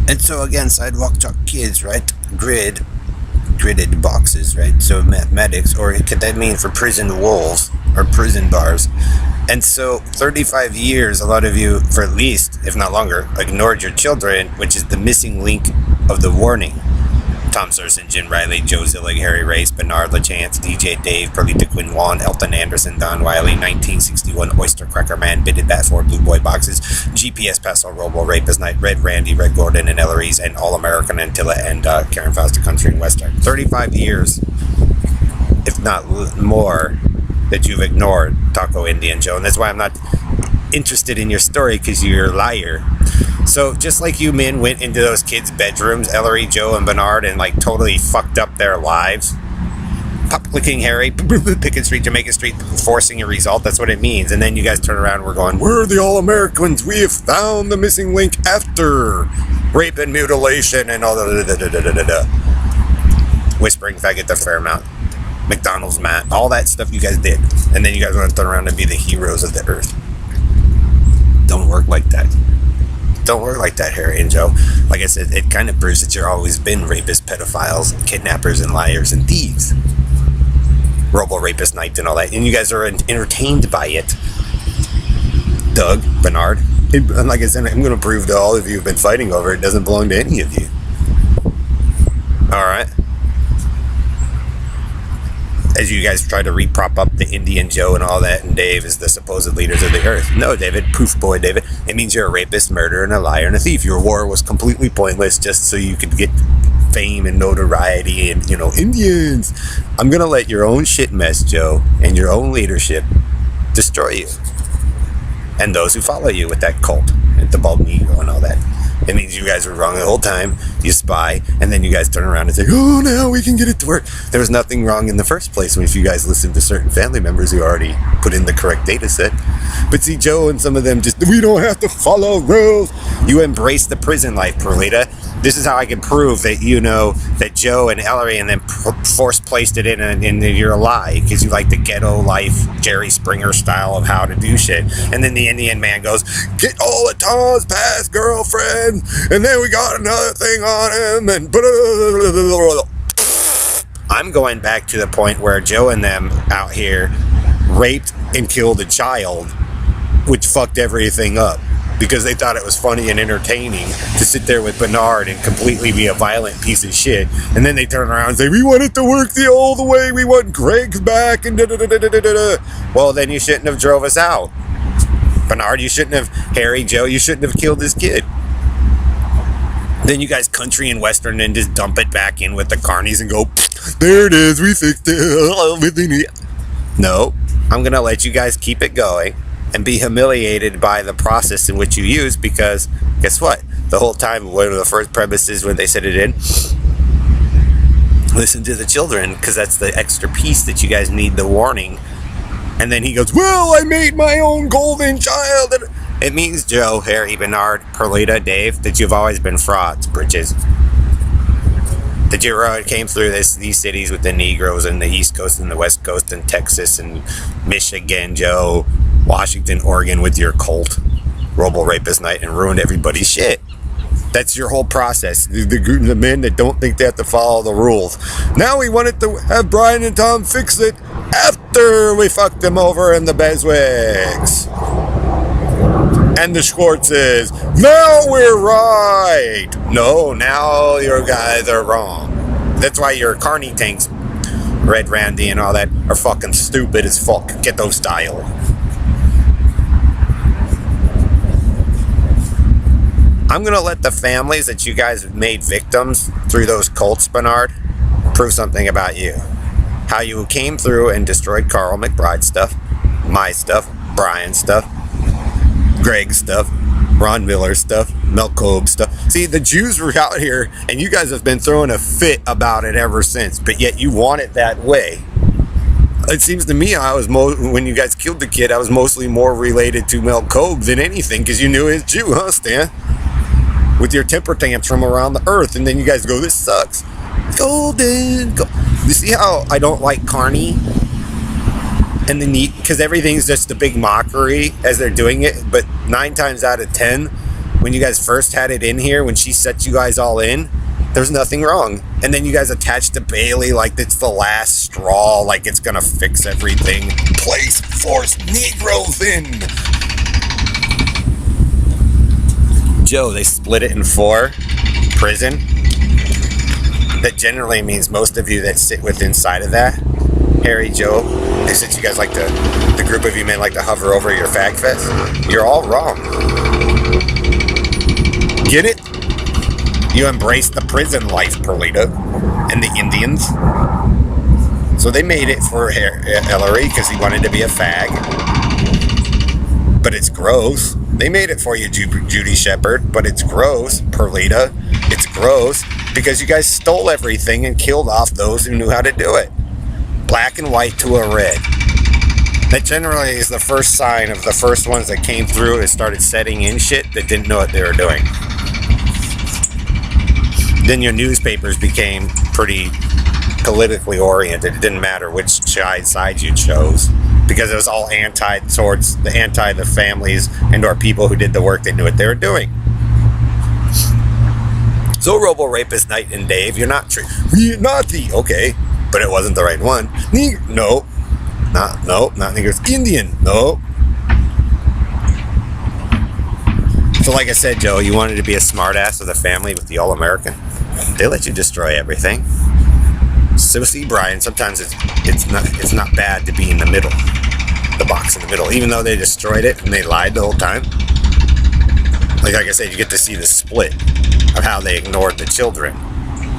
And so again, sidewalk chalk kids, right? Gridded boxes, right? So mathematics, or could that mean for prison walls or prison bars? And so 35 years, a lot of you, for at least, if not longer, ignored your children, which is the missing link of the warning. Tom Serson, Jim Riley, Joe Zillig, Harry Race, Bernard LaChance, DJ Dave, Perlita Quinn Wan, Elton Anderson, Don Wiley, 1961, Oyster Cracker Man, Bitted Bat 4, Blue Boy Boxes, GPS Paso Robo, Rapist Night, Red Randy, Red Gordon, and Ellery's, and All American Antilla, and Karen Foster Country and Western. 35 years, if not more, that you've ignored Taco Indian Joe. And that's why I'm not interested in your story, because you're a liar. So just like you men went into those kids' bedrooms, Ellery, Joe, and Bernard, and like totally fucked up their lives, pop clicking Harry, Pickett Street, Jamaica Street, forcing a result, that's what it means. And then you guys turn around and we're going, we're the All-Americans, we have found the missing link after rape and mutilation and all the whispering faggot the Fairmount, McDonald's Matt, all that stuff you guys did. And then you guys want to turn around and be the heroes of the earth. Don't work like that. Don't work like that, Harry and Joe. Like I said, it kind of proves that you're always been rapists, pedophiles, kidnappers, and liars and thieves. Robo-rapist night and all that. And you guys are entertained by it. Doug, Bernard. And like I said, I'm going to prove to all of you who've been fighting over it doesn't belong to any of you. Alright? As you guys try to re-prop up the Indian Joe and all that, and Dave is the supposed leaders of the earth. No, David, poof boy David, it means you're a rapist, murderer, and a liar, and a thief. Your war was completely pointless just so you could get fame and notoriety and, Indians. I'm gonna let your own shit mess, Joe, and your own leadership destroy you. And those who follow you with that cult, and the bald Negro and all that. It means you guys were wrong the whole time. You spy, and then you guys turn around and say, oh, now we can get it to work. There was nothing wrong in the first place if you guys listened to certain family members who already put in the correct data set. But see, Joe and some of them just, we don't have to follow rules. You embrace the prison life, Perlita. This is how I can prove that that Joe and Ellery and then force placed it in, and you're a lie, because you like the ghetto life, Jerry Springer style of how to do shit. And then the Indian man goes, get all the Tom's past girlfriend, and then we got another thing on him, and I'm going back to the point where Joe and them out here raped and killed a child, which fucked everything up, because they thought it was funny and entertaining to sit there with Bernard and completely be a violent piece of shit. And then they turn around and say, we want it to work the old way, we want Greg's back, and da-da-da-da-da-da. Well, then you shouldn't have drove us out. Bernard, you shouldn't have, Harry, Joe, you shouldn't have killed this kid. Then you guys country and western and just dump it back in with the carnies and go, there it is, we fixed it. No, I'm going to let you guys keep it going and be humiliated by the process in which you use, because guess what? The whole time, one of the first premises when they said it in, listen to the children, because that's the extra piece that you guys need, the warning. And then he goes, well, I made my own golden child. It means, Joe, Harry, Bernard, Perlita, Dave, that you've always been frauds, britches. That you came through these cities with the Negroes and the East Coast and the West Coast and Texas and Michigan, Joe, Washington, Oregon with your cult, Robo-Rapist Night, and ruined everybody's shit. That's your whole process. The men that don't think they have to follow the rules. Now we wanted to have Brian and Tom fix it after we fucked them over in the Beswicks and the Schwartzes. Now we're right. No, now your guys are wrong. That's why your carny tanks, Red Randy and all that, are fucking stupid as fuck. Ghetto style. I'm going to let the families that you guys have made victims through those cults, Bernard, prove something about you. How you came through and destroyed Carl McBride's stuff, my stuff, Brian's stuff, Greg's stuff, Ron Miller's stuff, Mel Kobe's stuff. See, the Jews were out here, and you guys have been throwing a fit about it ever since, but yet you want it that way. It seems to me when you guys killed the kid, I was mostly more related to Mel Kobe than anything, because you knew he was Jew, huh, Stan? With your temper tantrum around the earth, and then you guys go, this sucks. Golden. You see how I don't like Carney and the neat, because everything's just a big mockery as they're doing it, but 9 times out of 10, when you guys first had it in here, when she set you guys all in, there's nothing wrong. And then you guys attached to Bailey like it's the last straw, like it's gonna fix everything. Place force Negroes in. Joe, they split it in 4. Prison. That generally means most of you that sit with inside of that, Harry, Joe, since you guys like to, the group of you men like to hover over your fag fest, you're all wrong. Get it? You embrace the prison life, Perlita, and the Indians. So they made it for Hillary because he wanted to be a fag. But it's gross. They made it for you, Judy Shepard, but it's gross, Perlita. It's gross because you guys stole everything and killed off those who knew how to do it. Black and white to a red. That generally is the first sign of the first ones that came through and started setting in shit that didn't know what they were doing. Then your newspapers became pretty politically oriented. It didn't matter which side you chose because it was all anti the families and or people who did the work that knew what they were doing. So Robo Rapist Knight and Dave, you're not true. You're Nazi, okay, but it wasn't the right one. No, not Negroes. Indian, no. So like I said, Joe, you wanted to be a smartass of the family with the All-American. They let you destroy everything. So see, Brian, sometimes it's not bad to be in the middle, the box in the middle, even though they destroyed it and they lied the whole time. Like I said, you get to see the split of how they ignored the children,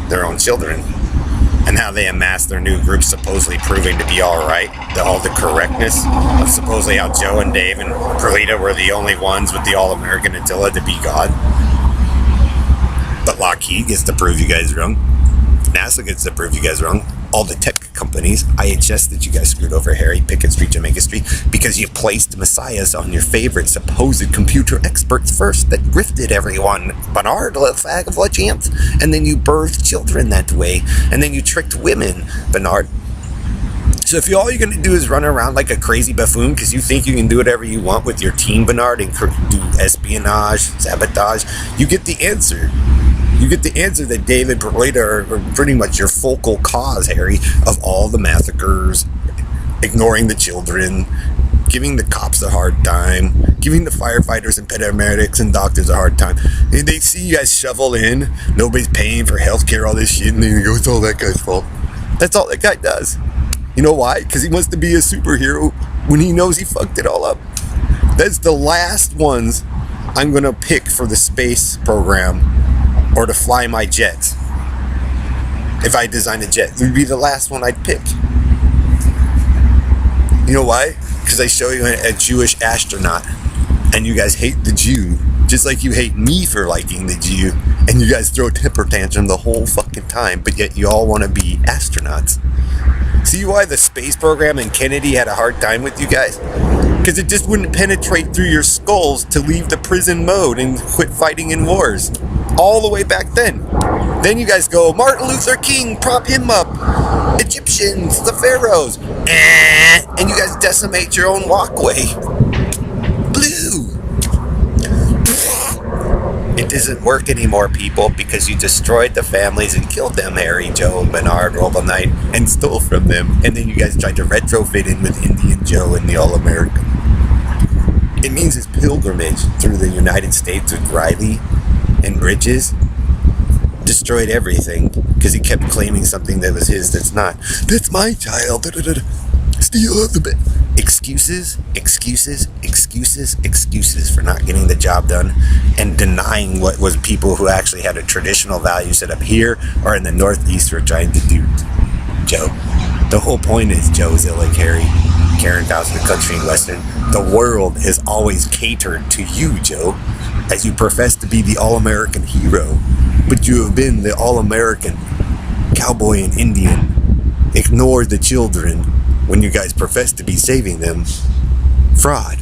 their own children, and how they amassed their new group, supposedly proving to be all right, all the correctness of supposedly how Joe and Dave and Perlita were the only ones with the All-American Attila to be God. But Lockheed gets to prove you guys wrong. NASA gets to prove you guys wrong. All the tech companies, IHS that you guys screwed over, Harry, Pickett Street, Jamaica Street, because you placed messiahs on your favorite supposed computer experts first that grifted everyone. Bernard, a little fag of a chance. And then you birthed children that way. And then you tricked women, Bernard. So if all you're going to do is run around like a crazy buffoon because you think you can do whatever you want with your team, Bernard, and do espionage, sabotage, you get the answer. You get the answer that David Perlita are pretty much your focal cause, Harry, of all the massacres, ignoring the children, giving the cops a hard time, giving the firefighters and paramedics and doctors a hard time. And they see you guys shovel in, nobody's paying for healthcare, all this shit, and they go, it's all that guy's fault. That's all that guy does. You know why? Because he wants to be a superhero when he knows he fucked it all up. That's the last ones I'm going to pick for the space program or to fly my jet. If I design a jet, it would be the last one I'd pick. You know why? Because I show you a Jewish astronaut and you guys hate the Jew just like you hate me for liking the Jew, and you guys throw a temper tantrum the whole fucking time, but yet you all want to be astronauts. See why the space program and Kennedy had a hard time with you guys? Because it just wouldn't penetrate through your skulls to leave the prison mode and quit fighting in wars. All the way back then. Then you guys go, Martin Luther King, prop him up. Egyptians, the pharaohs. And you guys decimate your own walkway. Blue. It doesn't work anymore, people, because you destroyed the families and killed them, Harry, Joe, Bernard, Robo Knight, and stole from them. And then you guys tried to retrofit in with Indian Joe and the All-American. It means his pilgrimage through the United States with Riley and Bridges destroyed everything because he kept claiming something that was his that's not. That's my child. Steal the bit. Excuses for not getting the job done and denying what was people who actually had a traditional value set up here or in the Northeast were trying to do. Joe, the whole point is, Joe Zillick, Harry, Karen Dowson, the country and western, the world has always catered to you, Joe, as you profess to be the all-American hero, but you have been the all-American cowboy and Indian, ignored the children when you guys profess to be saving them. Fraud.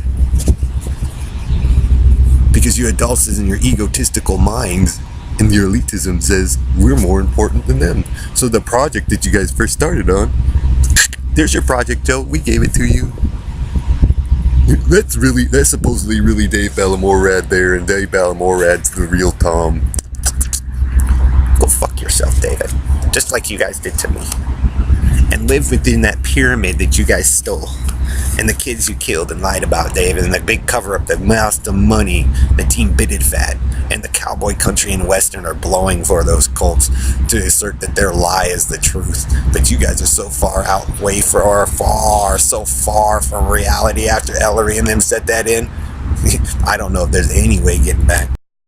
Because you adults in your egotistical minds and your elitism says we're more important than them. So the project that you guys first started on, there's your project, Joe. We gave it to you. That's supposedly really Dave Ballamorad there, and Dave Ballamorad's the real Tom. Go fuck yourself, David. Just like you guys did to me. And live within that pyramid that you guys stole. And the kids you killed and lied about, David. And the big cover-up that amassed the money that Team Bidded-Fat and the cowboy country and western are blowing for those cults to assert that their lie is the truth. But you guys are so far so far from reality after Ellery and them set that in. I don't know if there's any way getting back.